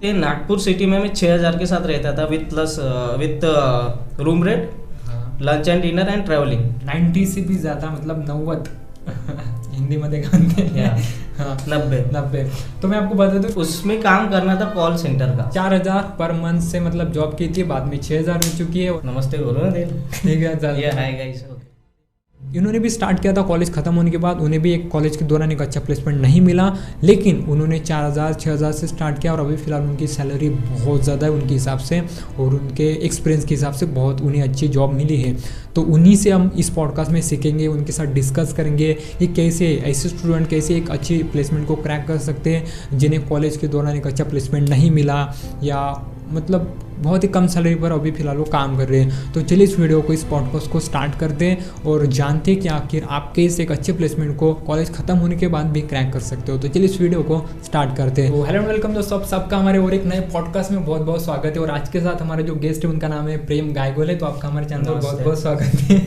ये नागपुर सिटी में मैं 6,000 के साथ रहता था with plus with room rent, lunch and dinner and travelling. 90 से भी ज़्यादा, मतलब 90 हिंदी में देखते हैं। हाँ 90। तो मैं आपको बता दूं, उसमें काम करना था कॉल सेंटर का। 4,000 पर मंथ से मतलब जॉब की थी, बाद में 6,000 हो चुकी है। नमस्ते बोलो ना देर। ठीक है, ये हाय गाइस। इन्होंने भी स्टार्ट किया था कॉलेज ख़त्म होने के बाद, उन्हें भी एक कॉलेज के दौरान एक अच्छा प्लेसमेंट नहीं मिला, लेकिन उन्होंने 4,000 6,000 से स्टार्ट किया और अभी फ़िलहाल उनकी सैलरी बहुत ज़्यादा है उनके हिसाब से, और उनके एक्सपीरियंस के हिसाब से बहुत उन्हें अच्छी जॉब मिली है। तो उन्हीं से हम इस पॉडकास्ट में सीखेंगे, उनके साथ डिस्कस करेंगे कि कैसे ऐसे स्टूडेंट कैसे एक अच्छी प्लेसमेंट को क्रैक कर सकते हैं जिन्हें कॉलेज के दौरान एक अच्छा प्लेसमेंट नहीं मिला, या मतलब बहुत ही कम सैलरी पर अभी फ़िलहाल वो काम कर रहे हैं। तो चलिए इस वीडियो को, इस पॉडकास्ट को स्टार्ट करते हैं और जानते हैं कि आखिर आप कैसे एक अच्छे प्लेसमेंट को कॉलेज ख़त्म होने के बाद भी क्रैक कर सकते हो। तो चलिए इस वीडियो को स्टार्ट करते हैं। तो हेलो एंड वेलकम दोस्तों, सबका हमारे और एक नए पॉडकास्ट में बहुत बहुत स्वागत है। और आज के साथ हमारे जो गेस्ट है उनका नाम है प्रेम गायगोले। तो आपका हमारे चैनल पर बहुत बहुत स्वागत है।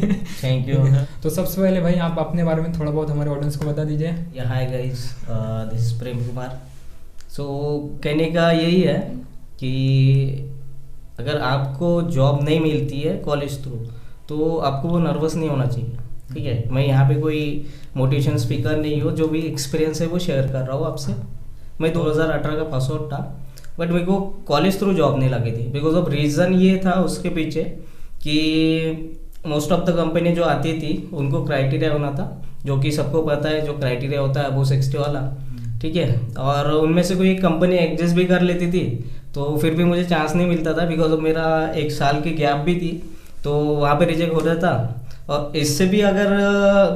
Thank you. तो सबसे पहले भाई आप अपने बारे में थोड़ा बहुत हमारे ऑडियंस को बता दीजिए। Hi guys, this is Prem Kumar. सो कहने का यही है कि अगर आपको जॉब नहीं मिलती है कॉलेज थ्रू, तो आपको वो नर्वस नहीं होना चाहिए। ठीक है, मैं यहाँ पे कोई मोटिवेशन स्पीकर नहीं हूँ, जो भी एक्सपीरियंस है वो शेयर कर रहा हूँ आपसे। मैं 2018 का पास आउट था, बट मेरे को कॉलेज थ्रू जॉब नहीं लगी थी। बिकॉज ऑफ रीज़न ये था उसके पीछे कि मोस्ट ऑफ द कंपनी जो आती थी उनको क्राइटेरिया होना था, जो कि सबको पता है जो क्राइटेरिया होता है वो 60 वाला। ठीक है, और उनमें से कोई एक कंपनी एडजस्ट भी कर लेती थी, तो फिर भी मुझे चांस नहीं मिलता था। बिकॉज ऑफ मेरा 1 साल की गैप भी थी, तो वहाँ पे रिजेक्ट हो रहा था। और इससे भी अगर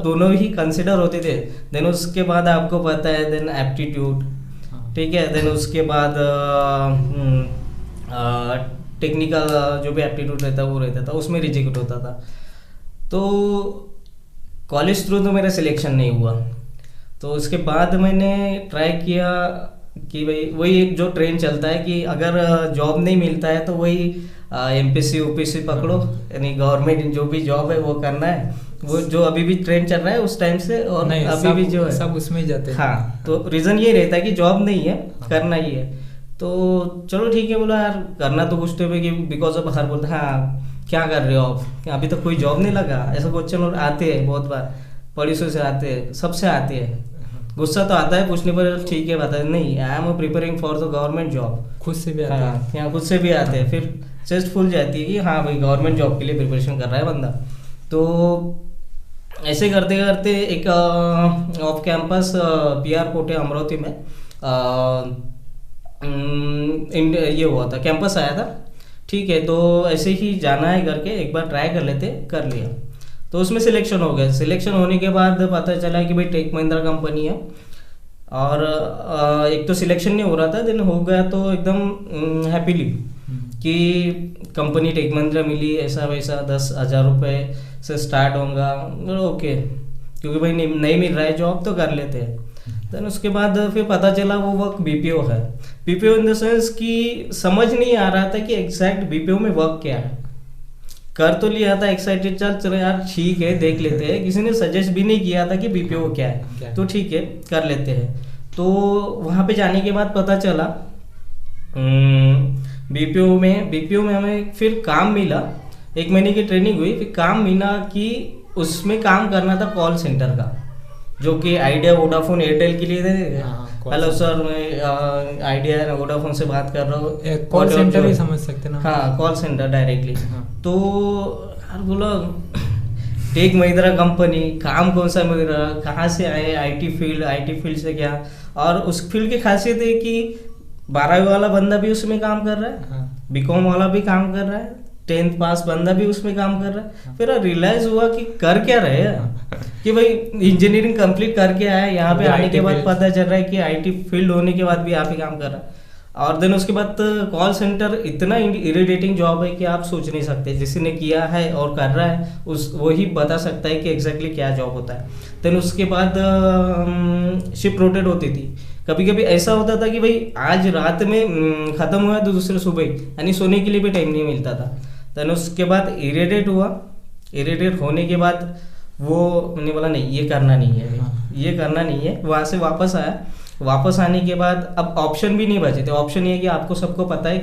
दोनों ही कंसिडर होते थे, देन उसके बाद आपको पता है देन एप्टीट्यूड, ठीक है, देन उसके बाद टेक्निकल जो भी एप्टीट्यूड रहता वो रहता था, उसमें रिजेक्ट होता था। तो कॉलेज थ्रू तो मेरा सिलेक्शन नहीं हुआ। तो उसके बाद मैंने ट्राई किया कि भाई वही एक जो ट्रेंड चलता है कि अगर जॉब नहीं मिलता है तो वही एमपीसी यूपीसी पकड़ो, यानी गवर्नमेंट जो भी जॉब है वो करना है। वो जो अभी भी ट्रेंड चल रहा है उस टाइम से, और अभी भी जो है सब उसमें ही जाते हैं। हाँ, तो रीज़न ये रहता है कि जॉब नहीं है, करना ही है। तो चलो ठीक है, बोला यार करना तो कुछ तो है कि बिकॉज ऑफ हर बोलते हाँ क्या कर रहे हो आप, अभी तक कोई जॉब नहीं लगा, ऐसा क्वेश्चन आते हैं बहुत बार, पड़ोसियों से आते हैं, सबसे आते हैं। गुस्सा तो आता है पूछने पर, ठीक है बता नहीं, I am preparing for the government job. खुद से भी आते हैं, यहाँ खुद से भी आते हैं, फिर चेस्ट फुल जाती है कि हाँ भाई गवर्नमेंट जॉब के लिए प्रिपरेशन कर रहा है बंदा। तो ऐसे करते करते एक ऑफ कैंपस पीआर कोटे अमरावती में ये हुआ था, कैंपस आया था। ठीक है, तो ऐसे ही जाना है करके एक बार ट्राई कर लेते, कर लिया। तो उसमें सिलेक्शन हो गया। सिलेक्शन होने के बाद पता चला कि भाई टेक महिंद्रा कंपनी है, और एक तो सिलेक्शन नहीं हो रहा था, दिन हो गया तो एकदम हैप्पीली कि कंपनी टेक महिंद्रा मिली, ऐसा वैसा 10,000 रुपये से स्टार्ट होगा। ओके, क्योंकि भाई नहीं मिल रहा है जॉब तो कर लेते हैं। देन उसके बाद फिर पता चला वो वर्क बीपीओ है। बीपीओ इन द सेंस कि समझ नहीं आ रहा था कि एग्जैक्ट बीपीओ में वर्क क्या है। कर तो लिया था एक्साइटेड, चल यार ठीक है देख लेते हैं, किसी ने सजेस्ट भी नहीं किया था कि बीपीओ क्या है, तो ठीक है कर लेते हैं। तो वहाँ पे जाने के बाद पता चला बीपीओ में हमें फिर काम मिला, 1 महीने की ट्रेनिंग हुई, फिर काम मिला कि उसमें काम करना था कॉल सेंटर का, जो कि आइडिया वोडाफोन एयरटेल के लिए थे। हेलो सर, मैं आइडिया वोडाफोन से बात कर रहा हूँ। कॉल सेंटर ही समझ सकते ना। हाँ, कॉल सेंटर डायरेक्टली। तो यार बोला टेक महिंद्रा कंपनी, काम कौन सा मिल रहा, कहाँ से आए, आईटी फील्ड से क्या। और उस फील्ड की खासियत है कि 12वीं वाला बंदा भी उसमें काम कर रहा है, बीकॉम वाला भी काम कर रहा है, 10th पास बंदा भी उसमें काम कर रहा है। फिर रियलाइज हुआ कि कर क्या रहे कि भाई इंजीनियरिंग कंप्लीट करके आया, यहाँ पे आने के बाद पता चल रहा है कि आईटी फील्ड होने के बाद भी यहाँ पे काम कर रहा है। और देन उसके बाद कॉल सेंटर इतना इरिटेटिंग जॉब है कि आप सोच नहीं सकते। जिसने ने किया है और कर रहा है उस वही बता सकता है कि एग्जैक्टली क्या जॉब होता है। देन उसके बाद शिफ्ट रोटेट होती थी। कभी कभी ऐसा होता था कि भाई आज रात में ख़त्म हुआ तो दूसरे सुबह, यानी सोने के लिए भी टाइम नहीं मिलता था। देन उसके बाद इरिटेट हुआ। इरिटेट होने के बाद वो मैंने बोला नहीं ये करना नहीं है, ये करना नहीं है। वहाँ से वापस आया। वापस आने के बाद अब ऑप्शन भी नहीं बचे थे। ऑप्शन ये है कि आपको सबको पता है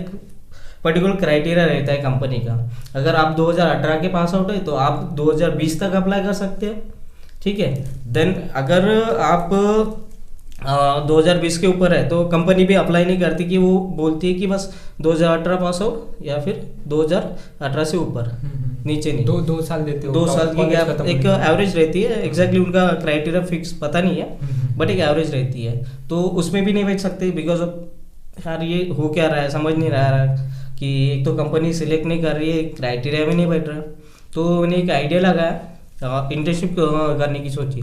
पर्टिकुलर क्राइटेरिया रहता है कंपनी का। अगर आप 2018 के पास आउट है तो आप 2020 तक अप्लाई कर सकते हो, ठीक है। देन अगर आप 2020 के ऊपर है तो कंपनी भी अप्लाई नहीं करती, कि वो बोलती है कि बस 2018 पास आउट या फिर 2018 से ऊपर, नीचे नहीं। दो साल देते हो, 2 साल की गैप एक एवरेज रहती है। एग्जैक्टली उनका क्राइटेरिया फिक्स पता नहीं है, बट एक एवरेज रहती है। तो उसमें भी नहीं बेच सकते, बिकॉज ऑफ यार ये हो क्या रहा है समझ नहीं रहा कि एक तो कंपनी सिलेक्ट नहीं कर रही है, क्राइटेरिया में नहीं बैठ रहा। तो मैंने एक आइडिया लगाया, इंटर्नशिप करने की सोची।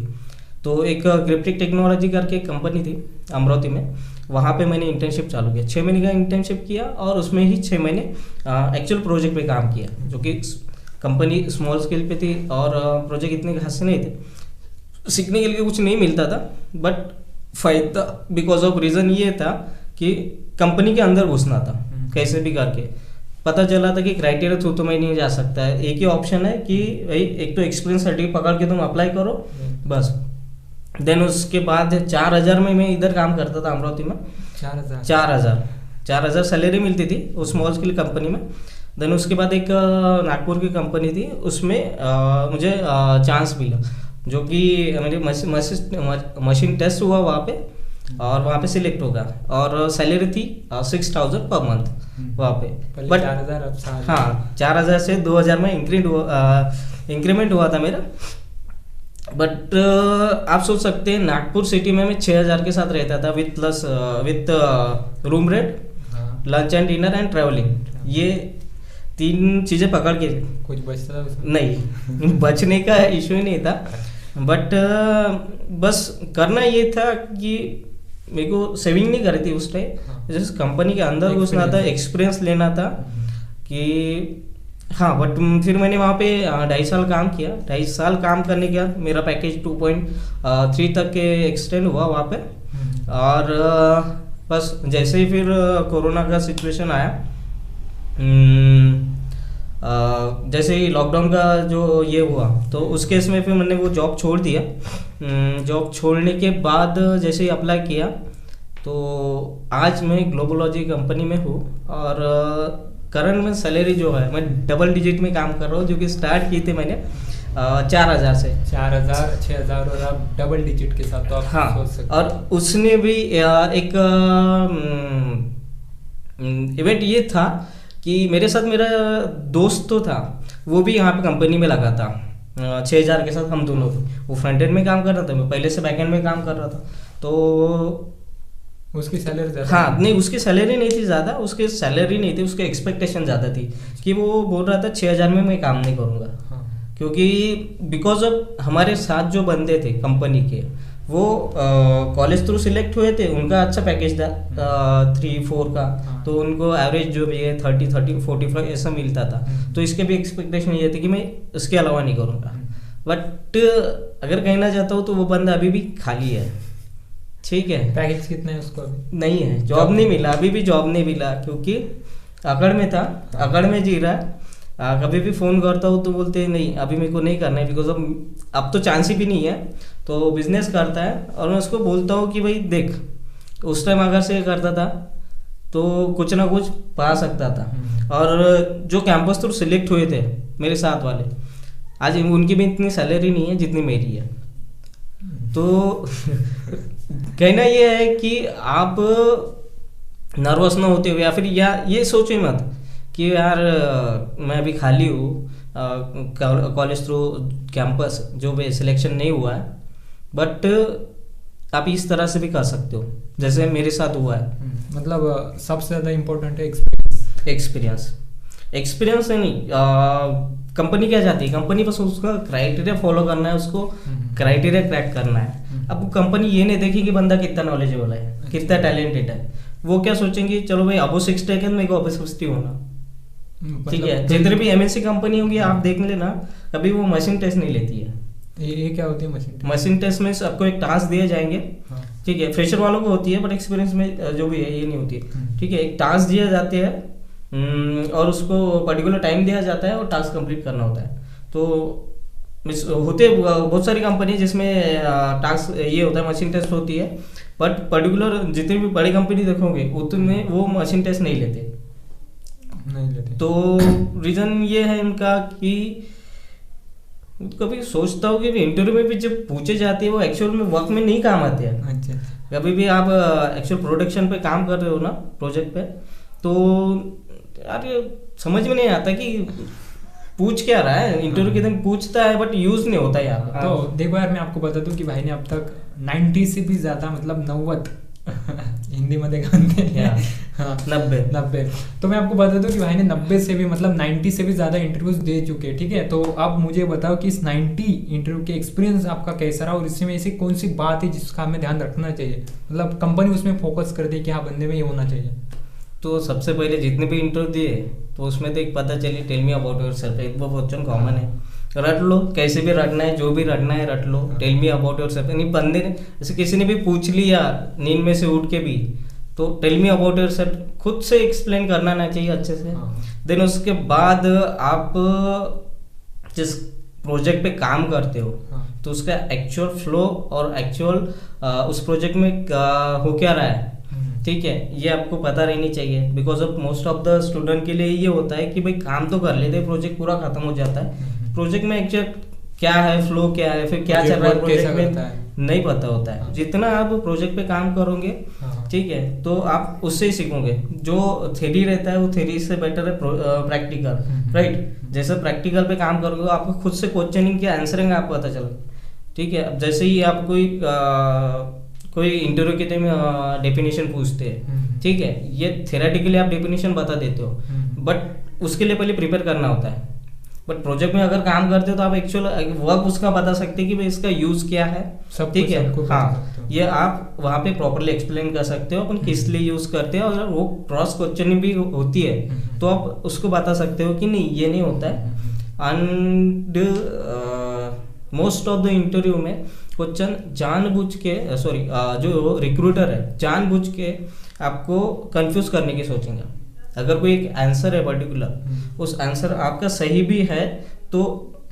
तो एक क्रिप्टिक टेक्नोलॉजी करके एक कंपनी थी अमरावती में, वहाँ पे मैंने इंटर्नशिप चालू किया। 6 महीने का इंटर्नशिप किया और उसमें ही 6 महीने एक्चुअल प्रोजेक्ट पे काम किया, जो कि कंपनी स्मॉल स्केल पे थी और प्रोजेक्ट इतने खास नहीं थे। सीखने के लिए कुछ नहीं मिलता था, बट फायदा बिकॉज ऑफ रीज़न ये था कि कंपनी के अंदर घुसना था कैसे भी करके। पता चला था कि क्राइटेरिया थ्रू तो मैं नहीं जा सकता है। एक ही ऑप्शन है कि भाई एक तो एक्सपीरियंस सर्टिफिकेट पकड़ के तुम अप्लाई करो बस। देन उसके बाद 4000 में मैं इधर काम करता था अमरावती में। 4000 सैलरी मिलती थी उस स्मॉल स्केल कंपनी में। देन उसके बाद एक नागपुर की कंपनी थी, उसमें मुझे चांस मिला, जो कि मेरी मशीन टेस्ट हुआ वहाँ पे और वहाँ पे सिलेक्ट होगा, और सैलरी थी 6000 पर मंथ वहाँ पे। बट 4000 हाँ 4000 से 2000 में इंक्रीमेंट हुआ था मेरा। बट आप सोच सकते हैं नागपुर सिटी में मैं 6000 के साथ रहता था with room rent, lunch and dinner and travelling. ये 3 चीज़ें पकड़ के कुछ बचता था उसमें? नहीं बचने का इशू ही नहीं था, बट बस करना ये था कि मेरे को सेविंग नहीं करी थी उस टाइम। जैसे कंपनी के अंदर घुसना था, एक्सपीरियंस लेना था कि हाँ। बट फिर मैंने वहाँ पे 2.5 साल काम किया। 2.5 साल काम करने के बाद मेरा पैकेज 2.3 तक के एक्सटेंड हुआ वहाँ पे। और बस जैसे ही फिर कोरोना का सिचुएशन आया, जैसे ही लॉकडाउन का जो ये हुआ तो उस केस में फिर मैंने वो जॉब छोड़ दिया। जॉब छोड़ने के बाद जैसे ही अप्लाई किया तो आज मैं ग्लोबोलॉजी कंपनी में हूँ, और करंट में सैलरी जो है मैं डबल डिजिट में काम कर रहा हूँ, जो कि स्टार्ट की थी मैंने 4000 से। 4000 6000 और अब डबल डिजिट के साथ, तो आप हाँ, सोच सकते। और उसने भी एक इवेंट ये था कि मेरे साथ मेरा दोस्त तो था, वो भी यहाँ पे कंपनी में लगा था 6000 के साथ। हम दोनों वो फ्रंट एंड में काम कर रहा था, मैं पहले से बैक एंड में काम कर रहा था। तो उसकी सैलरी ज़्यादा? हाँ नहीं, उसकी सैलरी नहीं थी ज़्यादा, उसकी सैलरी नहीं थी, उसकी एक्सपेक्टेशन ज़्यादा थी कि वो बोल रहा था 6000 में मैं काम नहीं करूँगा। हाँ। क्योंकि बिकॉज ऑफ हमारे साथ जो बंदे थे कंपनी के, वो कॉलेज थ्रू सिलेक्ट हुए थे, उनका अच्छा पैकेज था 3-4 का। हाँ। तो उनको एवरेज जो भी है 30-45 ऐसा मिलता था। तो इसके भी एक्सपेक्टेशन ये थी कि मैं इसके अलावा नहीं करूँगा। बट अगर कहना चाहता हूँ तो वो बंदा अभी भी खाली है, ठीक है। पैकेज कितना है उसको? अभी नहीं है, जॉब नहीं मिला, अभी भी जॉब नहीं मिला, क्योंकि अकड़ में था, अकड़ में जी रहा है। कभी भी फ़ोन करता हूँ तो बोलते हैं नहीं अभी मेरे को नहीं करना है, बिकॉज अब तो चांस ही भी नहीं है। तो बिजनेस करता है, और मैं उसको बोलता हूँ कि भाई देख, उस टाइम अगर से करता था तो कुछ ना कुछ पा सकता था। और जो कैंपस थ्रू सिलेक्ट हुए थे मेरे साथ वाले, आज उनकी भी इतनी सैलरी नहीं है जितनी मेरी है। तो कहना ये है कि आप नर्वस ना होते हुए, या फिर ये सोचो मत कि यार मैं अभी खाली हूँ, कॉलेज थ्रू कैंपस जो भी सिलेक्शन नहीं हुआ है, बट आप इस तरह से भी कर सकते हो जैसे मेरे साथ हुआ है। मतलब सबसे ज़्यादा इम्पोर्टेंट है एक्सपीरियंस है नहीं। कंपनी क्या चाहती है, कंपनी बस उसका क्राइटेरिया फॉलो करना है, उसको क्राइटेरिया क्रैक करना है। अब कंपनी ये नहीं देखेगी बंदा कितना नॉलेजेबल है, कितना टैलेंटेड है। वो क्या सोचेंगे, चलो भाई अबो 60 है मेरे को अबो 60 होना, ठीक है। जितने भी एमएनसी कंपनी होंगी आप देख लेना, कभी वो मशीन टेस्ट नहीं लेती है। ये क्या होती है मशीन टेस्ट में आपको एक टास्क दिए जाएंगे, ठीक है। फ्रेशर वालों को होती है, बट एक्सपीरियंस में जो भी है ये नहीं होती है, ठीक है। एक टास्क दिया जाते हैं और उसको पर्टिकुलर टाइम दिया जाता है और टास्क कंप्लीट करना होता है। तो होते बहुत सारी कंपनी जिसमें टास्क ये होता है, मशीन टेस्ट होती है, बट पर्टिकुलर जितनी भी बड़ी कंपनी देखोगे उतने वो मशीन टेस्ट नहीं लेते। तो रीजन ये है इनका कि कभी सोचता हूँ कि इंटरव्यू में भी जब पूछे जाते हैं वो एक्चुअल में वर्क में नहीं काम आते हैं। अच्छा। कभी भी आप एक्चुअल प्रोडक्शन पे काम कर रहे हो ना, प्रोजेक्ट पे, तो यार ये समझ में नहीं आता कि पूछ क्या रहा है। इंटरव्यू के दिन पूछता है बट यूज नहीं होता यार। तो देखो यार, मैं आपको बता दूं कि भाई ने अब तक 90 से भी ज्यादा, मतलब 90 हिंदी में देखते हैं, हाँ 90। तो मैं आपको बता दूं कि भाई ने 90 से भी, मतलब 90 से भी ज्यादा इंटरव्यूज दे चुके हैं, ठीक है। तो अब मुझे बताओ कि इस 90 इंटरव्यू के एक्सपीरियंस आपका कैसा रहा, और इसमें ऐसी कौन सी बात है जिसका हमें ध्यान रखना चाहिए, मतलब कंपनी उसमें फोकस कर दे कि हाँ बंदे में ये होना चाहिए। तो सबसे पहले जितने भी इंटरव्यू दिए तो उसमें तो एक पता चली, टेल मी अबाउट योरसेल्फ, एक वो क्वेश्चन कॉमन है, रट लो, कैसे भी रटना है, जो भी रटना है रट लो, टेल मी अबाउट योरसेल्फ। यानी बंदे ने जैसे किसी ने भी पूछ लिया नींद में से उठ के भी, तो टेल मी अबाउट योरसेल्फ खुद से एक्सप्लेन करना ना चाहिए अच्छे से। देन उसके बाद आप जिस प्रोजेक्ट पे काम करते हो तो उसका एक्चुअल फ्लो और एक्चुअल उस प्रोजेक्ट में हो क्या रहा है, ठीक है, ये आपको पता रहनी चाहिए। Because of most of the student के लिए ये होता है कि भाई काम तो कर लेते, प्रोजेक्ट पूरा खत्म हो जाता है, प्रोजेक्ट में एक्चुअल क्या है, फ्लो क्या है, फिर क्या चल रहा है प्रोजेक्ट में नहीं पता होता है। जितना आप प्रोजेक्ट पे काम करोगे, ठीक है, तो आप उससे ही सीखोगे। जो थ्योरी रहता है वो थ्योरी से बेटर है प्रैक्टिकल, राइट। जैसे प्रैक्टिकल पे काम करोगे आपको खुद से क्वेश्चनिंग के आंसरिंग आपको पता चले, ठीक है। अब जैसे ही आप कोई इंटरव्यू के टाइम डेफिनेशन पूछते हैं, ठीक है, ये थेरेटिकली आप डेफिनेशन बता देते हो, बट उसके लिए पहले प्रिपेयर करना होता है। बट प्रोजेक्ट में अगर काम करते हो तो आप एक्चुअल वर्क उसका बता सकते हैं कि भाई इसका यूज क्या है, ठीक है, हाँ, ये आप वहाँ पे प्रॉपरली एक्सप्लेन कर सकते हो अपन किस लिए यूज करते हैं। और वो क्रॉस क्वेश्चनिंग भी होती है तो आप उसको बता सकते हो कि नहीं ये नहीं होता है। And most of the interview में क्वेश्चन जानबूझ के जो रिक्रूटर है जानबूझ के आपको कंफ्यूज करने की सोचेंगे। अगर कोई एक आंसर है पर्टिकुलर, उस आंसर आपका सही भी है तो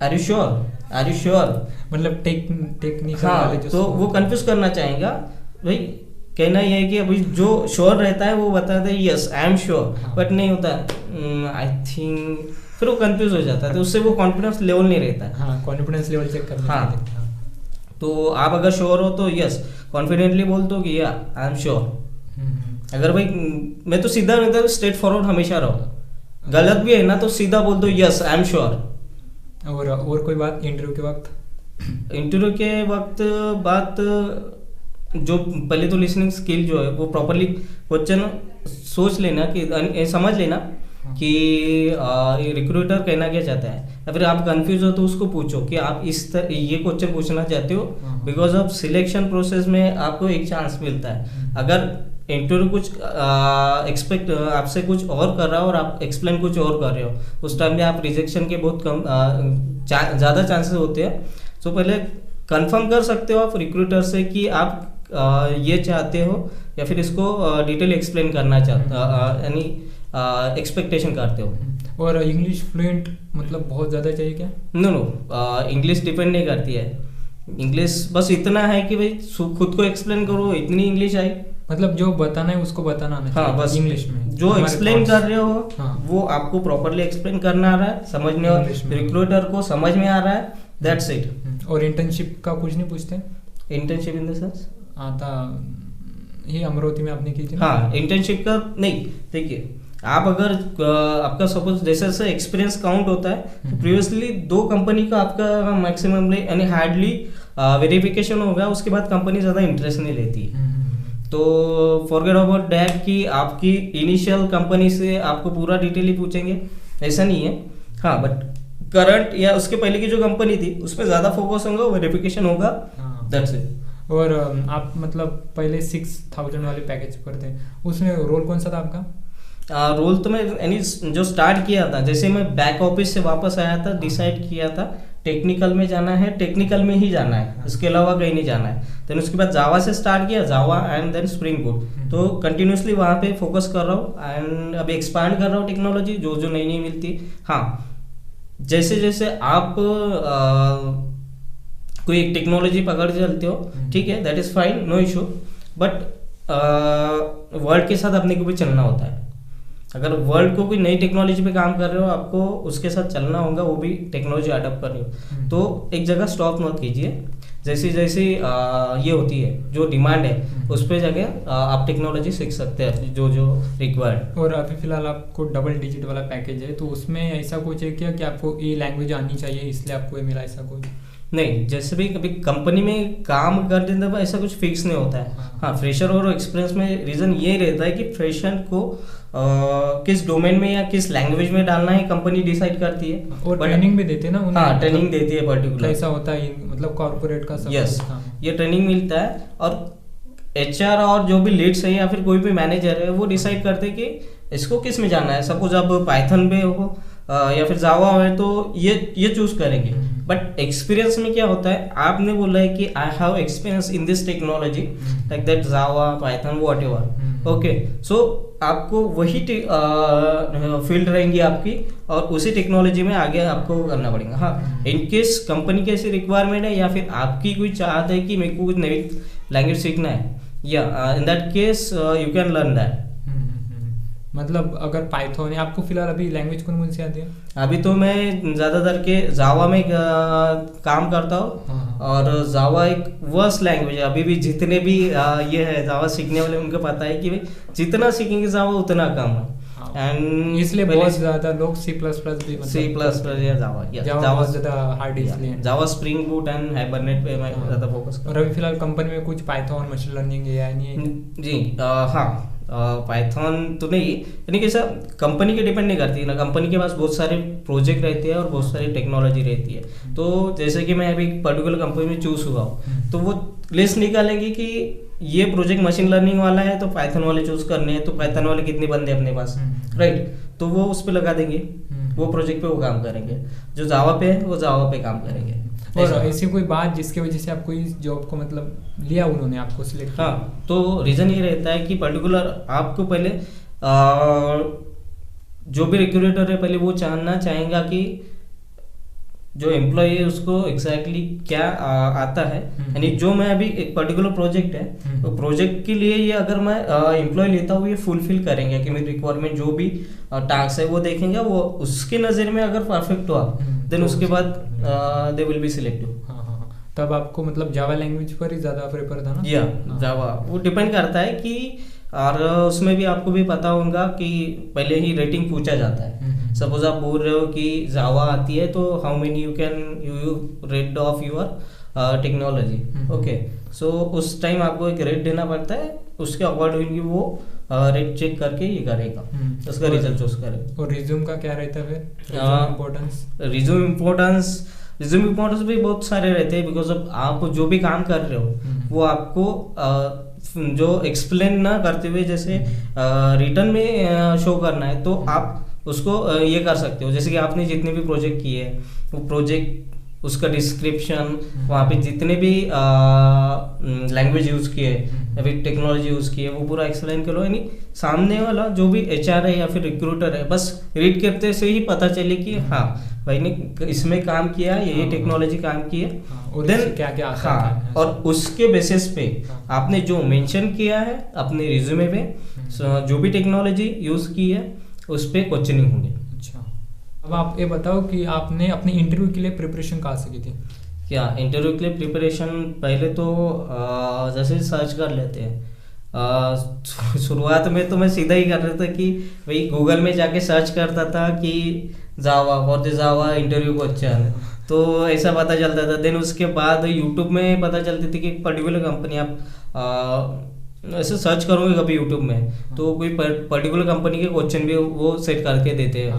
आर यू श्योर, मतलब टेक्निकल, हाँ, तो वो कंफ्यूज करना चाहेगा। भाई कहना ये है कि अभी जो श्योर रहता है वो बताता है yes I am sure, but नहीं होता आई थिंक, फिर वो कंफ्यूज हो जाता है, तो उससे वो कॉन्फिडेंस लेवल नहीं रहता है। हाँ, कॉन्फिडेंस लेवल चेक करना। हाँ, तो आप अगर श्योर हो तो यस कॉन्फिडेंटली बोल दो कि या आई एम श्योर। अगर भाई मैं तो सीधा रहता हूँ, स्ट्रेट फॉरवर्ड हमेशा रहो, गलत भी है ना तो सीधा बोल दो यस आई एम श्योर। और कोई बात इंटरव्यू के वक्त? इंटरव्यू के वक्त बात जो पहले तो लिसनिंग स्किल जो है वो प्रॉपरली क्वेश्चन सोच लेना कि समझ लेना कि रिक्रूटर कहना क्या चाहता है, या फिर आप कंफ्यूज हो तो उसको पूछो कि आप ये क्वेश्चन पूछना चाहते हो। बिकॉज ऑफ सिलेक्शन प्रोसेस में आपको एक चांस मिलता है। अगर इंटरव्यू कुछ एक्सपेक्ट आपसे कुछ और कर रहा हो और आप एक्सप्लेन कुछ और कर रहे हो, उस टाइम में आप रिजेक्शन के बहुत कम ज़्यादा चांसेस होते हैं। तो पहले कंफर्म कर सकते हो आप रिक्रूटर से कि आप ये चाहते हो या फिर इसको डिटेल एक्सप्लेन करना चाहते यानी एक्सपेक्टेशन करते हो। और इंग्लिश फ्लुएंट मतलब बहुत ज़्यादा चाहिए क्या? नो, इंग्लिश डिपेंड नहीं करती है। इंग्लिश बस इतना है कि भाई खुद को एक्सप्लेन करो, इतनी इंग्लिश आई, मतलब जो बताना है उसको बताना आना चाहिए। हाँ, बस इंग्लिश में जो एक्सप्लेन कर रहे हो वो आपको प्रॉपरली एक्सप्लेन करना आ रहा है, समझ में, रिक्रूटर को समझ में आ रहा है, दैट्स इट। और इंटर्नशिप का कुछ नहीं पूछते? इंटर्नशिप इन द सेंस आता ये अमरावती में आपने की थी? हाँ, इंटर्नशिप का नहीं, देखिए आप अगर आपका सपोज जैसे एक्सपीरियंस काउंट होता है तो प्रीवियसली 2 कंपनी का आपका मैक्सिमम यानी हार्डली वेरिफिकेशन होगा, उसके बाद कंपनी ज़्यादा इंटरेस्ट नहीं लेती। तो फॉरगेट अबाउट दैट कि आपकी इनिशियल कंपनी से आपको पूरा डिटेल ही पूछेंगे, ऐसा नहीं है। हाँ, बट करंट या उसके पहले की जो कंपनी थी उसमें ज़्यादा फोकस होगा, वेरिफिकेशन होगा, दैट्स इट। और आप मतलब पहले 6000 वाले पैकेज पर थे, उसमें रोल कौन सा था आपका? रोल तो मैं यानी जो स्टार्ट किया था, जैसे मैं बैक ऑफिस से वापस आया था, डिसाइड किया था टेक्निकल में जाना है, टेक्निकल में ही जाना है, उसके अलावा कहीं नहीं जाना है। देन उसके बाद जावा से स्टार्ट किया, Java and then Spring Boot, तो कंटिन्यूसली वहाँ पे फोकस कर रहा हूँ एंड अभी एक्सपांड कर रहा हूँ टेक्नोलॉजी जो जो नई नई मिलती। हाँ, जैसे जैसे आप कोई एक टेक्नोलॉजी पकड़ के चलते हो, ठीक है, that is fine, no issue, but world के साथ अपने को भी चलना होता है। अगर वर्ल्ड को कोई नई टेक्नोलॉजी पे काम कर रहे हो, आपको उसके साथ चलना होगा, वो भी टेक्नोलॉजी अडॉप्ट कर रहे हो, तो एक जगह स्टॉप मत कीजिए। जैसे जैसे ये होती है जो डिमांड है, उस पर जगह आप टेक्नोलॉजी सीख सकते हैं जो जो रिक्वायर्ड। और अभी फिलहाल आपको डबल डिजिट वाला पैकेज है, तो उसमें ऐसा कुछ है क्या कि आपको ये लैंग्वेज आनी चाहिए इसलिए आपको ये मिला, ऐसा कुछ? नहीं, जैसे भी कभी कंपनी में काम करते तब ऐसा कुछ फिक्स नहीं होता है। हाँ, फ्रेशर और एक्सपीरियंस में रीजन ये रहता है कि फ्रेशर को किस डोमेन में या किस लैंग्वेज में डालना है कंपनी डिसाइड करती है। और ट्रेनिंग भी देते हैं ना उन्हें? हाँ, ट्रेनिंग देती है पर्टिकुलर। ऐसा होता है मतलब कॉर्पोरेट का सब? यस, ये ट्रेनिंग मिलता है, और एचआर और जो भी लीड्स है या फिर कोई भी मैनेजर है वो डिसाइड करते हैं कि इसको किस में जाना है। सपोज अब पाइथन पे हो या फिर जावा है तो ये चूज करेंगे। बट एक्सपीरियंस में क्या होता है, आपने बोला है कि I have experience in this technology like that Java, Python, whatever, okay, so आपको वही फील्ड रहेंगी आपकी, और उसी टेक्नोलॉजी में आगे आपको करना पड़ेगा। हाँ, इनकेस कंपनी की ऐसी रिक्वायरमेंट है या फिर आपकी कोई चाहत है कि मेरे को कुछ नई लैंग्वेज सीखना है, या in that case you can learn that. मतलब अगर पाइथन है, आपको फिलहाल अभी लैंग्वेज कौन सी आती है? अभी तो मैं ज़्यादातर के जावा में काम करता हूँ, और जावा एक वर्स्ट लैंग्वेज है। अभी भी जितने भी ये है जावा सीखने वाले, उनको पता है कि भाई जितना सीखेंगे जावा उतना कम है। एंड इसलिए बहुत ज़्यादा लोग C++ भी, C++ या जावा ज़्यादा हार्ड, इसलिए जावा, स्प्रिंग बूट एंड हाइबरनेट पे मैं ज़्यादा फोकस कर। और अभी फिलहाल कंपनी में कुछ पाइथन, मशीन लर्निंग AI नहीं है? जी हाँ, पाइथन तो नहीं, यानी कि सर कंपनी के डिपेंड नहीं करती ना। कंपनी के पास बहुत सारे प्रोजेक्ट रहते हैं और बहुत सारी टेक्नोलॉजी रहती है। तो जैसे कि मैं अभी पर्टिकुलर कंपनी में चूज हुआ हूँ, तो वो लिस्ट निकालेंगे कि ये प्रोजेक्ट मशीन लर्निंग वाला है तो पाइथन वाले चूज करने हैं, तो पाइथन वाले कितने बंदे अपने पास, राइट, तो वो उस पर लगा देंगे, वो प्रोजेक्ट पे वो काम करेंगे। जो जावा पे है वो जावा पे काम करेंगे। और ऐसी कोई बात जिसके वजह से आपको इस जॉब को मतलब लिया उन्होंने, आपको सिलेक्ट किया? हाँ, तो रीज़न ये रहता है कि पर्टिकुलर आपको पहले जो भी रिक्रूटर है पहले वो जानना चाहेगा कि जो एम्प्लॉय है उसको एग्जैक्टली क्या आता है। यानी जो मैं अभी एक पर्टिकुलर प्रोजेक्ट है, तो प्रोजेक्ट के लिए ये अगर मैं एम्प्लॉय लेता हूँ, ये फुलफिल करेंगे कि मेरी रिक्वायरमेंट जो भी टास्क है वो देखेंगे, वो उसकी नज़र में अगर परफेक्ट हुआ देन उसके बाद दे विल बी सिलेक्टेड। तब आपको मतलब जावा लैंग्वेज पर ही ज़्यादा प्रेफर था ना? या जावा, वो डिपेंड करता है कि, और उसमें भी आपको भी पता होगा कि पहले ही रेटिंग पूछा जाता है। सपोज आप बोल रहे हो कि जावा आती है तो how many you rate of your technology, okay, so उस टाइम आपको एक रेट देना पड़ता है, उसके अकॉर्डिंगली वो रेट चेक करके ये करेगा, उसका रिजल्ट चूज करेगा। और रिज्यूम का क्या रहता है फिर इम्पोर्टेंस? रिज्यूम इम्पोर्टेंस भी बहुत सारे रहते हैं, बिकॉज अब आप जो भी काम कर रहे हो वो आपको जो एक्सप्लेन ना करते हुए जैसे रिटर्न में शो करना है, तो आप उसको ये कर सकते हो। जैसे कि आपने जितने भी प्रोजेक्ट किए वो प्रोजेक्ट, उसका डिस्क्रिप्शन, वहाँ पे जितने भी लैंग्वेज यूज़ किए या फिर टेक्नोलॉजी यूज़ की है वो पूरा एक्सप्लेन करो। यानी सामने वाला जो भी HR है या फिर रिक्रूटर है, बस रीड करते से ही पता चले कि हाँ भाई ने इसमें काम किया, ये टेक्नोलॉजी काम की है, देन क्या क्या आता है। है, और उसके बेसिस पे आपने जो मेंशन किया है अपने रिज्यूमे पे, जो भी टेक्नोलॉजी यूज़ की है उस पर क्वेश्चनिंग होंगे। अच्छा, अब आप ये बताओ कि आपने अपनी इंटरव्यू के लिए प्रिपरेशन कहाँ से की थी? क्या इंटरव्यू के लिए प्रिपरेशन, पहले तो जैसे सर्च कर लेते हैं। शुरुआत में तो मैं सीधा ही कर रहा था कि भाई गूगल में जाके सर्च करता था कि Java, what is Java interview question, तो ऐसा पता चलता था। देन उसके बाद यूट्यूब में पता चलती थी कि पर्टिकुलर कंपनी, आप ऐसे सर्च करोगे कभी यूट्यूब में तो कोई पर्टिकुलर कंपनी के क्वेश्चन भी वो सेट करके देते हैं,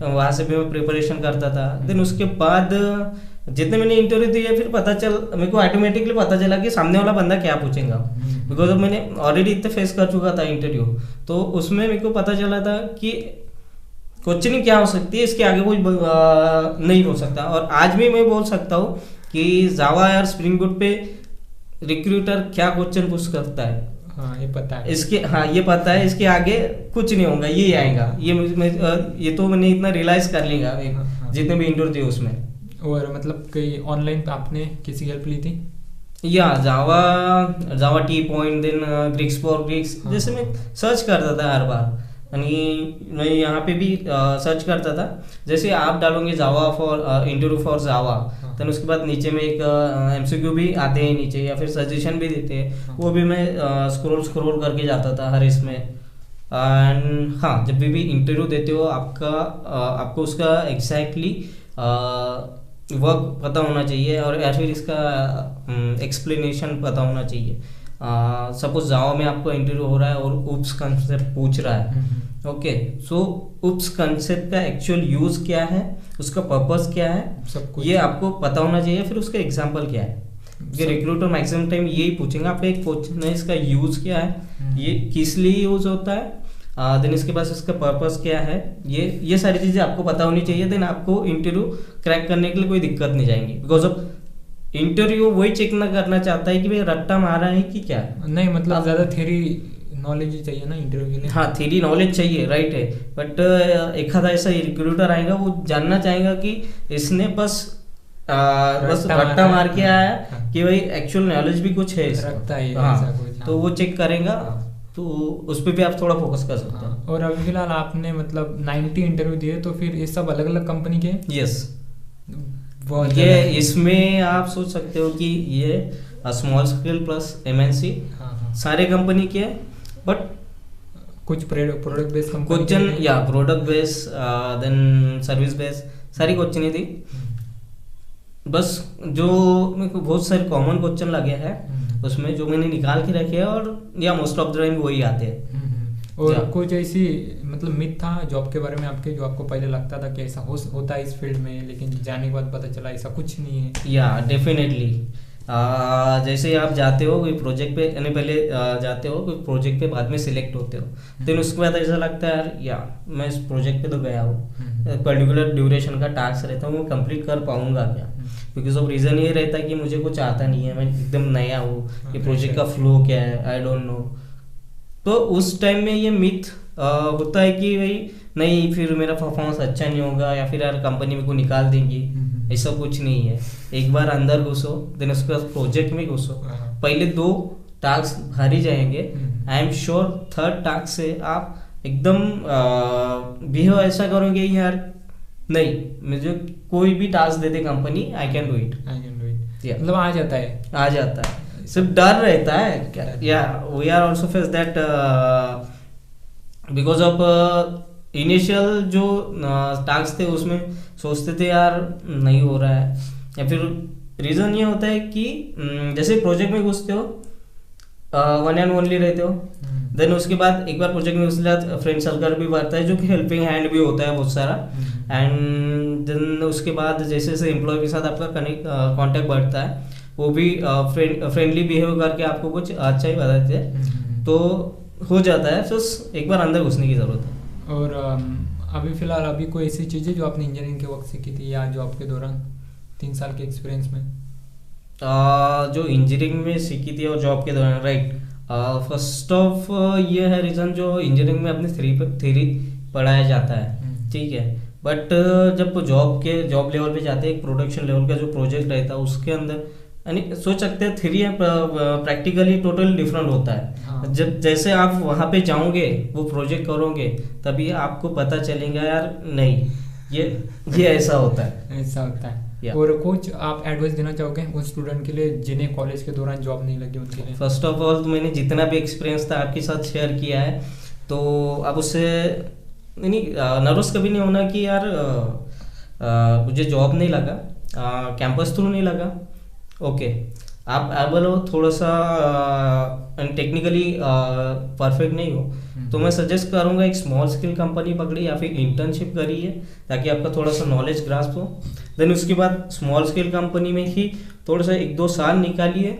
वहाँ से भी मैं प्रिपरेशन करता था। देन उसके बाद जितने मैंने इंटरव्यू दिए फिर पता चल, मेरे को ऑटोमेटिकली पता चला कि सामने वाला बंदा क्या पूछेगा, बिकॉज अब मैंने ऑलरेडी इतने फेस कर चुका था इंटरव्यू, तो उसमें मेरे को पता चला था कि क्वेश्चनिंग क्या हो सकती है, इसके आगे कुछ नहीं हो सकता। और आज भी मैं बोल सकता हूँ कि जावा या स्प्रिंग बूट पे रिक्रूटर क्या क्वेश्चन पूछ करता है, हाँ ये पता है। इसके, हाँ ये पता है, इसके आगे कुछ नहीं होगा, ये आएगा, ये तो मैंने इतना रियलाइज कर लिया हाँ। जितने भी इंटरव्यू थे उसमें। और मतलब कई ऑनलाइन आपने किसी हेल्प ली थी? या Java T point, then geeks for geeks, हाँ। जैसे मैं सर्च करता था हर बार, यानी मैं यहाँ पे भी सर्च करता था। जैसे आप डालोगे जावा फॉर इंटरव्यू फॉर जावा, हाँ। तो उसके बाद नीचे में एक एमसीक्यू भी आते हैं नीचे, या फिर सजेशन भी देते हैं, हाँ। वो भी मैं स्क्रॉल करके जाता था हर इसमें। एंड हाँ, जब भी इंटरव्यू देते हो आपको उसका एग्जैक्टली वर्क पता होना चाहिए, और या फिर इसका एक्सप्लेनेशन पता होना चाहिए। सपोज जावा में आपको इंटरव्यू हो रहा है और उप्स कंसेप्ट पूछ रहा है, ओके, सो उप्स कंसेप्ट का एक्चुअल यूज क्या है, उसका पर्पस क्या है, सब कुछ ये आपको पता होना चाहिए। फिर उसका एग्जाम्पल क्या है, ये रिक्रूटर मैक्सिमम टाइम यही पूछेंगे आपका, एक क्वेश्चन है इसका यूज क्या है, ये किस लिए यूज होता है, देन इसके पास इसका पर्पस क्या है, ये सारी चीजें आपको पता होनी चाहिए। देन आपको इंटरव्यू क्रैक करने के लिए कोई दिक्कत नहीं जाएंगी, बिकॉज ऑफ इंटरव्यू वही चेक ना करना चाहता है कि भाई रट्टा मारा है कि क्या। नहीं मतलब ज्यादा थ्योरी नॉलेज ही चाहिए ना इंटरव्यू के लिए। हाँ, थ्योरी नॉलेज चाहिए, राइट है, बट एक आधा ऐसा रिक्रूटर आएगा, वो जानना चाहेगा कि इसने बस रट्टा मार के आया है कि भाई एक्चुअल नॉलेज भी कुछ है इसको। रखता है हाँ, ऐसा कुछ, तो वो चेक करेगा, तो उस पर भी आप थोड़ा फोकस कर सकते हैं। और अभी फिलहाल आपने मतलब 90 इंटरव्यू दिए, तो फिर ये सब अलग अलग कंपनी के? यस, बहुत ये ज़्यादा। इसमें आप सोच सकते हो कि ये स्मॉल स्केल प्लस एमएनसी हाँ। सारे कंपनी के, बट कुछ प्रोडक्ट बेस्ड कंपनी क्वेश्चन या product base, then service base, सारी क्वेश्चन थी। बस जो मेरे को बहुत सारे कॉमन क्वेश्चन लगे हैं उसमें, जो मैंने निकाल के रखे हैं, और या मोस्ट ऑफ द टाइम वही आते हैं। और कुछ ऐसी मतलब मिथ था जॉब के बारे में आपके, जो आपको पहले लगता था कि ऐसा होता है इस फील्ड में, लेकिन जाने के बाद पता चला ऐसा कुछ नहीं है? या डेफिनेटली, जैसे आप जाते हो कोई प्रोजेक्ट पे, यानी पहले जाते हो कोई प्रोजेक्ट पे, बाद में सिलेक्ट होते हो, देन उसके बाद ऐसा लगता है यार, या मैं इस प्रोजेक्ट पे तो गया हूँ, पर्टिकुलर ड्यूरेशन का टास्क रहता है, वो कंप्लीट कर पाऊंगा क्या, बिकॉज ऑफ रीज़न ये रहता है कि मुझे कुछ आता नहीं है, मैं एकदम नया हूँ, ये प्रोजेक्ट का फ्लो क्या है, आई डोंट नो। तो उस टाइम में ये मिथ होता है कि भाई नहीं, फिर मेरा परफॉर्मेंस अच्छा नहीं होगा, या फिर यार कंपनी मेरे को निकाल देंगी। ऐसा कुछ नहीं है, एक बार अंदर घुसो, देन उसके बाद प्रोजेक्ट में घुसो, पहले 2 टास्क भारी जाएंगे, I am sure third task से आप एकदम बिहेव ऐसा करोगे यार, नहीं मुझे कोई भी टास्क दे दे company, I can do it, मतलब आ जाता है, सिर्फ डर रहता है। या we are also face that because of initial जो टास्क थे उसमें सोचते थे यार नहीं हो रहा है, या फिर रीज़न ये होता है कि जैसे प्रोजेक्ट में घुसते हो, वन एंड ओनली रहते हो, देन उसके बाद एक बार प्रोजेक्ट में घुसने के बाद फ्रेंड सर्कल भी बढ़ता है, जो कि हेल्पिंग हैंड भी होता है बहुत सारा, एंड देन उसके बाद जैसे जैसे एम्प्लॉय के साथ आपका कॉन्टेक्ट बढ़ता है, वो भी फ्रेंडली बिहेव करके आपको कुछ अच्छा ही बताते हैं, तो हो जाता है। तो एक बार अंदर घुसने की ज़रूरत है। और अभी फिलहाल अभी कोई ऐसी चीज़ें जो आपने इंजीनियरिंग के वक्त सीखी थी, या जॉब के दौरान 3 साल के एक्सपीरियंस में? जो इंजीनियरिंग में सीखी थी और जॉब के दौरान, राइट, फर्स्ट ऑफ ये है रीज़न, जो इंजीनियरिंग में अपने थ्योरी पढ़ाया जाता है, ठीक है, बट जब जॉब लेवल पे जाते हैं, एक प्रोडक्शन लेवल का जो प्रोजेक्ट रहता है उसके अंदर, यानी सोच सकते हैं थ्योरी प्रैक्टिकली टोटल डिफरेंट होता है। हाँ। जब जैसे आप वहाँ पे जाओगे, वो प्रोजेक्ट करोगे, तभी आपको पता चलेगा यार नहीं, ये ऐसा होता है, ऐसा होता है। Yeah. और कुछ आप एडवाइस देना चाहोगे उन स्टूडेंट के लिए जिन्हें कॉलेज के दौरान जॉब नहीं लगी, उनके लिए? फर्स्ट ऑफ ऑल, तो मैंने जितना भी एक्सपीरियंस था आपके साथ शेयर किया है, तो अब उससे नहीं नर्वस कभी नहीं होना कि यार मुझे जॉब नहीं लगा, कैंपस थ्रू नहीं लगा, ओके, आप एबल हो, थोड़ा सा टेक्निकली परफेक्ट नहीं हो, तो मैं सजेस्ट करूंगा एक स्मॉल स्केल कंपनी पकड़ी, या फिर इंटर्नशिप करिए, ताकि आपका थोड़ा सा नॉलेज ग्रास्प हो। देन उसके बाद स्मॉल स्केल कंपनी में ही थोड़ा सा 1-2 साल निकालिए,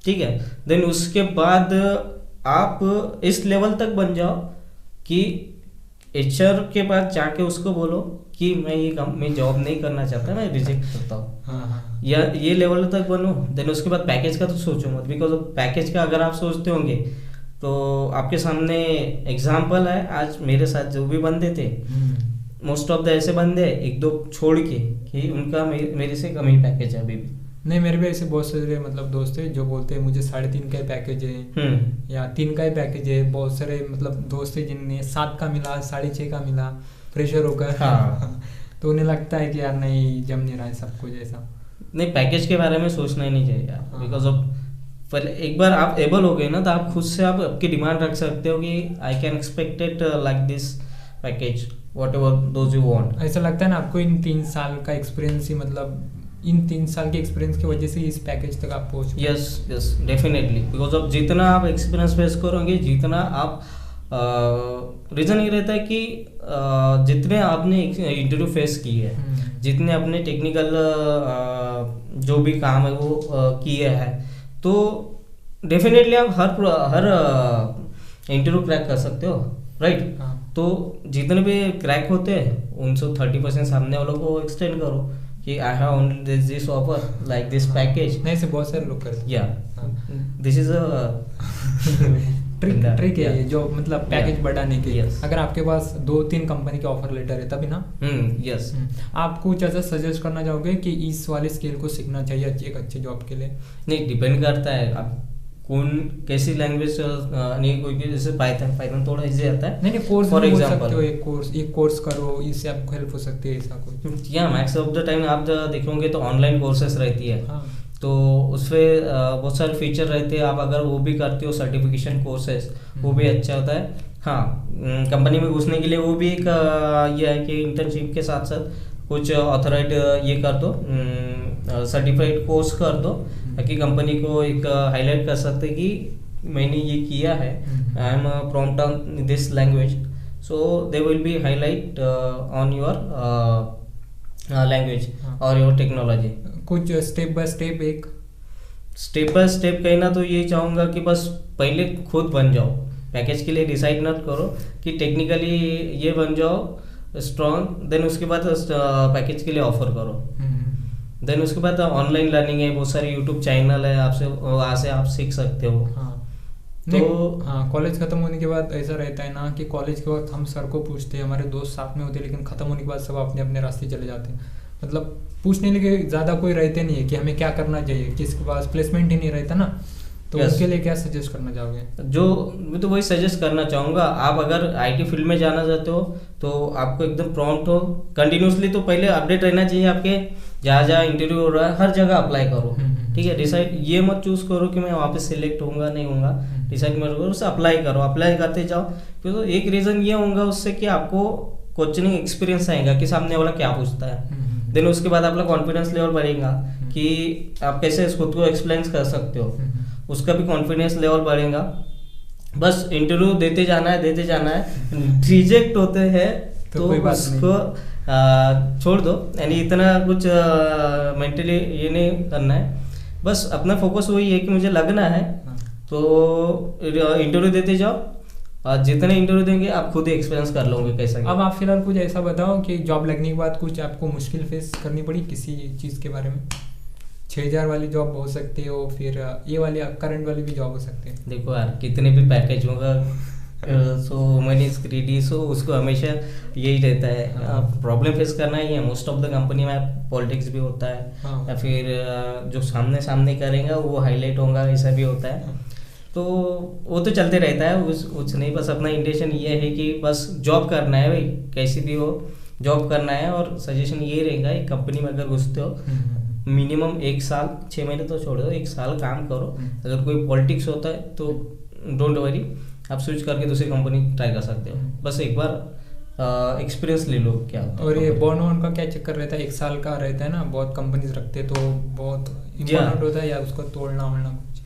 ठीक है, देन उसके बाद आप इस लेवल तक बन जाओ कि एचआर के पास जाके उसको बोलो कि मैं ये कंपनी जॉब नहीं करना चाहता, मैं रिजेक्ट करता हूँ, या ये लेवल तक बनो। देन उसके बाद पैकेज का तो सोचो मत, बिकॉज पैकेज का अगर आप सोचते होंगे तो आपके सामने एग्जाम्पल है, आज मेरे साथ जो भी बंदे थे मोस्ट ऑफ द ऐसे बंदे एक दो छोड़ के कि उनका मेरे से कम ही पैकेज है अभी भी। नहीं, मेरे भी ऐसे बहुत सारे मतलब दोस्त हैं जो बोलते हैं मुझे 3.5 का ही पैकेज है या 3 का ही पैकेज है। बहुत सारे मतलब दोस्त हैं जिन्हें 7 का मिला, 6.5 का मिला प्रेशर होकर। हाँ। तो उन्हें लगता है कि यार नहीं, जम नहीं रहा है सब कुछ ऐसा। नहीं, पैकेज के बारे में सोचना ही नहीं चाहिए यार, बिकॉज ऑफ पहले एक बार आप एबल हो गए ना तो आप खुद से आप आपकी डिमांड रख सकते हो कि I can expect it like this package whatever those you want. ऐसा लगता है ना आपको इन 3 साल का एक्सपीरियंस ही, मतलब इन 3 साल के एक्सपीरियंस की वजह से इस पैकेज तक आप पहुंच। Yes yes definitely, because of जितना आप एक्सपीरियंस फेस करोगे, जितना आप रीज़न ये रहता है कि जितने आपने इंटरव्यू फेस की है, जितने अपने टेक्निकल जो भी काम है वो किए हैं, तो डेफिनेटली आप हर इंटरव्यू क्रैक कर सकते हो, राइट। तो जितने भी क्रैक होते हैं उनसे 30% सामने वालों को एक्सटेंड करो कि I have only this offer like this package. नहीं, से बहुत सारे लोग करते हैं। या दिस इज अ ट्रिक है जो मतलब पैकेज बढ़ाने के लिए। अगर आपके पास 2-3 कंपनी के ऑफर लेटर है तभी ना। यस। आप कुछ ऐसा सजेस्ट करना चाहोगे कि इस वाले स्किल को सीखना चाहिए एक अच्छे जॉब के लिए? नहीं, डिपेंड करता है आप कौन कैसी लैंग्वेज, नहीं कोई जैसे पाइथन थोड़ा इजी आता है। नहीं, कोर्स फॉर बोल एग्जांपल सकते हो, एक कोर्स करो, इससे आपको हेल्प हो सकती है, ऐसा कुछ। या मैक्स ऑफ द टाइम आप देखोगे तो ऑनलाइन कोर्सेस रहती है। हाँ। तो उसमें बहुत सारे फीचर रहते हैं, आप अगर वो भी करते हो सर्टिफिकेशन कोर्सेस, वो भी अच्छा होता है। हाँ, कंपनी में घुसने के लिए वो भी एक ये है कि इंटर्नशिप के साथ साथ कुछ ऑथराइड ये कर दो, सर्टिफाइड कोर्स कर दो, ताकि कंपनी को एक हाईलाइट कर सकते कि मैंने ये किया है, I am prompt on this language, so they will be highlight on your language और योर टेक्नोलॉजी। कुछ स्टेप बाय स्टेप कहना तो ये चाहूँगा कि बस पहले खुद बन जाओ, पैकेज के लिए डिसाइड मत करो कि टेक्निकली ये बन जाओ स्ट्रॉन्ग, देन उसके बाद पैकेज के लिए ऑफर करो। देन उसके बाद ऑनलाइन लर्निंग है, बहुत सारे यूट्यूब चैनल है, आपसे वहाँ से आप सीख सकते हो। तो हाँ, कॉलेज खत्म होने के बाद ऐसा रहता है ना कि कॉलेज के वक्त हम सर को पूछते हैं, हमारे दोस्त साथ में होते हैं, लेकिन खत्म होने के बाद सब अपने अपने रास्ते चले जाते हैं। मतलब पूछने के ज़्यादा कोई रहते नहीं है कि हमें क्या करना चाहिए, किसके पास प्लेसमेंट ही नहीं रहता ना, तो उसके लिए क्या सजेस्ट करना चाहोगे? मैं तो वही सजेस्ट करना चाहूँगा, आप अगर आईटी फील्ड में जाना चाहते हो तो आपको एकदम प्रॉम्प्ट हो, कंटिन्यूसली तो पहले अपडेट रहना चाहिए आपके, जहाँ इंटरव्यू हो रहा है हर जगह अप्लाई करो, ठीक है। डिसाइड ये मत चूज करो कि मैं वहाँ पे सिलेक्ट होऊंगा नहीं होऊंगा, डिसाइड मत करो, उससे अप्लाई करो, अप्लाई करते जाओ। क्योंकि एक रीज़न ये होगा उससे कि आपको कोचिंग एक्सपीरियंस आएगा कि सामने वाला क्या पूछता है, देन उसके बाद आपका कॉन्फिडेंस लेवल बढ़ेगा कि आप कैसे खुद को एक्सप्लेन कर सकते हो, उसका भी कॉन्फिडेंस लेवल बढ़ेगा। बस इंटरव्यू देते जाना है, रिजेक्ट होते हैं तो उसको छोड़ दो, यानी इतना कुछ मेंटली ये नहीं करना है, बस अपना फोकस वही है कि मुझे लगना है, तो इंटरव्यू देते जाओ, और जितने इंटरव्यू देंगे आप खुद ही एक्सपीरियंस कर लोगे कैसा। अब आप फिलहाल कुछ ऐसा बताओ कि जॉब लगने के बाद कुछ आपको मुश्किल फेस करनी पड़ी किसी चीज़ के बारे में? 6000 वाली जॉब हो सकती है, फिर ये वाली करंट वाली भी जॉब हो सकती है। देखो यार, कितने भी पैकेज होगा सो मनी इज ग्रीडी, सो उसको हमेशा यही रहता है, प्रॉब्लम फेस करना ही है। मोस्ट ऑफ द कंपनी में पॉलिटिक्स भी होता है, या फिर जो सामने करेंगे वो हाईलाइट होगा, ऐसा भी होता है, तो वो तो चलते रहता है। कुछ नहीं, बस अपना इंटेंशन ये है कि बस जॉब करना है भाई, कैसी भी हो जॉब करना है। और सजेशन ये रहेगा, एक कंपनी में अगर घुसते हो मिनिमम 1 साल, 6 महीने तो छोड़ दो, 1 साल काम करो। अगर कोई पॉलिटिक्स होता है तो डोंट वरी, आप स्विच करके दूसरी कंपनी ट्राई कर सकते हो, बस एक बार एक्सपीरियंस ले लो क्या होता है। और ये बॉन्ड वॉन्ड का क्या चक्कर रहता है? 1 साल का रहता है ना, बहुत कंपनीज रखते, तो बहुत इम्पोर्टेंट होता है, या उसको तोड़ना वोड़ना कुछ?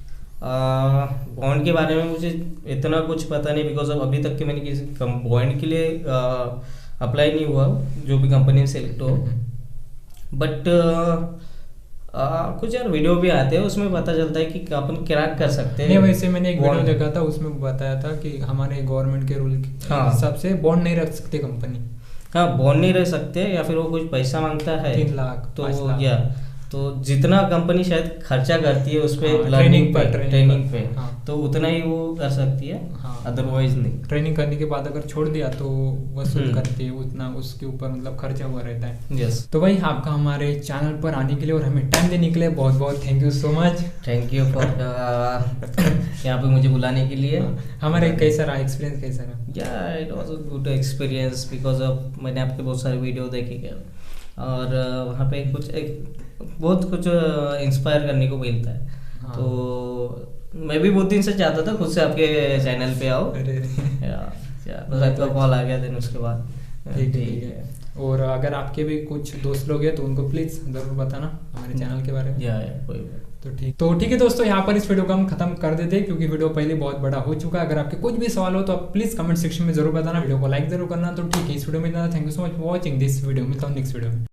बॉन्ड के बारे में मुझे इतना कुछ पता नहीं, बिकॉज अब अभी तक के मैंने किसी बॉन्ड के लिए अप्लाई नहीं हुआ जो भी कंपनी में सेलेक्ट हो। बट कुछ यार वीडियो भी आते हैं, उसमें पता चलता है कि अपन क्रैक कर सकते हैं। नहीं, वैसे मैंने एक वीडियो देखा था, उसमें बताया था कि हमारे गवर्नमेंट के रूल के हिसाब से बॉन्ड नहीं रख सकते कंपनी। हाँ, बॉन्ड नहीं रह सकते, या फिर वो कुछ पैसा मांगता है 3 लाख तो 5 लाख। या तो जितना कंपनी शायद खर्चा करती है उस पे हाँ, लर्निंग पे, ट्रेनिंग ट्रेनिंग पे, हाँ। तो उतना ही वो कर सकती है, हाँ, अदरवाइज नहीं। ट्रेनिंग करने के बाद अगर छोड़ दिया तो वसूल हम्म। करती है उतना, उसके ऊपर मतलब खर्चा हुआ रहता है। यस। तो भाई आपका हमारे चैनल पर आने के लिए और हमें टाइम देने के लिए बहुत बहुत thank you so much. Thank you for यहाँ पे मुझे बुलाने के लिए। हमारे कैसा रहा एक्सपीरियंस, कैसा रहा? या it was a good experience because of मैंने आपके बहुत सारे वीडियो देखे गए और वहाँ पे बहुत कुछ इंस्पायर करने को मिलता है। हाँ। तो मैं भी बहुत दिन से चाहता था खुद से आपके चैनल पे आओ, अरे बस आपका कॉल आ गया दिन उसके बाद। ठीक है। और अगर आपके भी कुछ दोस्त लोग हैं तो उनको प्लीज़ ज़रूर बताना हमारे चैनल के बारे में। या कोई बात। तो ठीक है दोस्तों, यहाँ पर इस वीडियो को हम खत्म कर देते हैं क्योंकि वीडियो पहले बहुत बड़ा हो चुका है। अगर आपके कुछ भी सवाल हो तो आप प्लीज़ कमेंट सेक्शन में जरूर बताना, वीडियो को लाइक जरूर करना। तो ठीक है, इस वीडियो में इतना। Thank you so much for watching this video. मिलता हूँ नेक्स्ट वीडियो में।